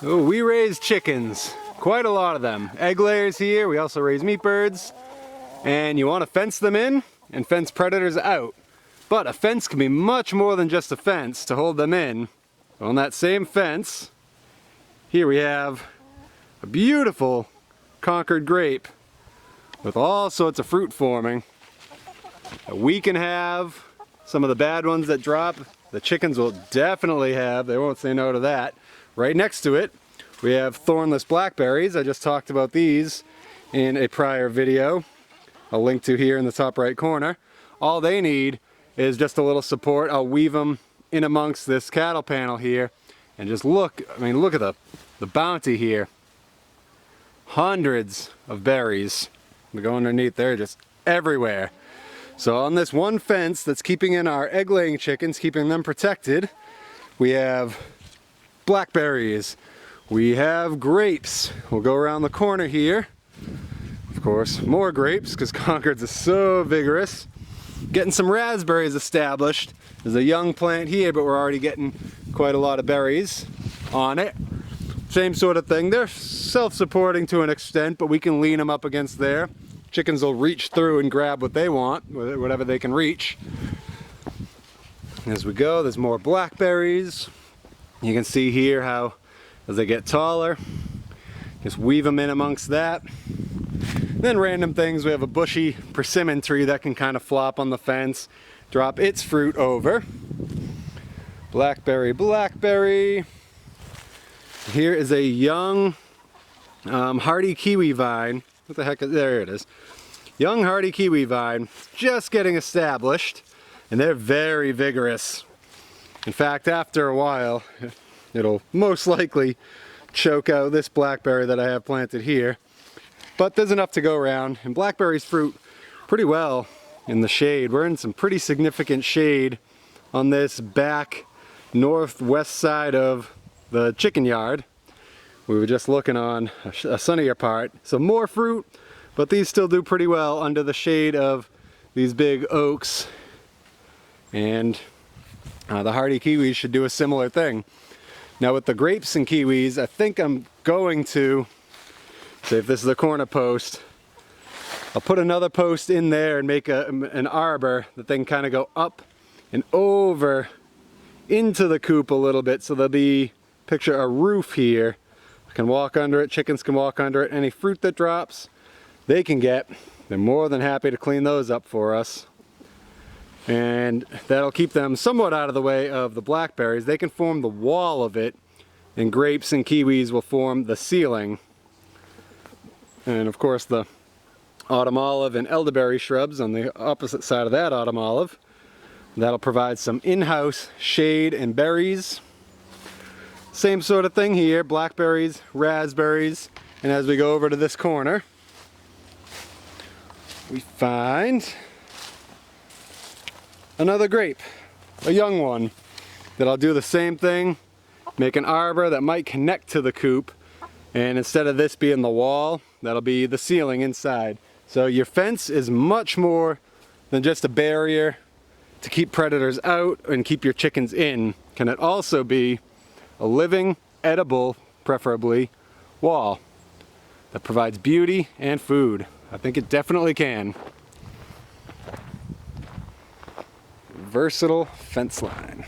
Oh, we raise chickens, quite a lot of them. Egg layers here, we also raise meat birds. And you want to fence them in and fence predators out. But a fence can be much more than just a fence to hold them in. On that same fence, here we have a beautiful Concord grape with all sorts of fruit forming. We can have some of the bad ones that drop. The chickens will definitely have, they won't say no to that. Right next to it, we have thornless blackberries. I just talked about these in a prior video. I'll link to here in the top right corner. All they need is just a little support. I'll weave them in amongst this cattle panel here. And just look, I mean, look at the bounty here. Hundreds of berries. We go underneath there, just everywhere. So on this one fence that's keeping in our egg-laying chickens, keeping them protected, we have blackberries. We have grapes. We'll go around the corner here. Of course, more grapes, because Concord's is so vigorous. Getting some raspberries established. There's a young plant here, but we're already getting quite a lot of berries on it. Same sort of thing. They're self-supporting to an extent, but we can lean them up against there. Chickens will reach through and grab what they want, whatever they can reach. As we go, there's more blackberries. You can see here how, as they get taller, just weave them in amongst that. Then random things, we have a bushy persimmon tree that can kind of flop on the fence, drop its fruit over. Blackberry, blackberry. Here is a young hardy kiwi vine. What the heck is, there it is. Young hardy kiwi vine, just getting established, and they're very vigorous. In fact, after a while, it'll most likely choke out this blackberry that I have planted here. But there's enough to go around, and blackberries fruit pretty well in the shade. We're in some pretty significant shade on this back northwest side of the chicken yard. We were just looking on a sunnier part. So more fruit, but these still do pretty well under the shade of these big oaks. And the hardy kiwis should do a similar thing. Now with the grapes and kiwis, I think I'm going to, say if this is a corner post, I'll put another post in there and make an arbor that they can kind of go up and over into the coop a little bit, so there'll be, picture a roof here. I can walk under it, chickens can walk under it. Any fruit that drops, they can get. They're more than happy to clean those up for us. And that'll keep them somewhat out of the way of the blackberries. They can form the wall of it, and grapes and kiwis will form the ceiling. And of course the autumn olive and elderberry shrubs on the opposite side of that autumn olive. That'll provide some in-house shade and berries. Same sort of thing here, blackberries, raspberries, and as we go over to this corner, we find another grape, a young one, that I'll do the same thing, make an arbor that might connect to the coop, and instead of this being the wall, that'll be the ceiling inside. So your fence is much more than just a barrier to keep predators out and keep your chickens in. Can it also be a living, edible, preferably, wall that provides beauty and food? I think it definitely can. Versatile fence line.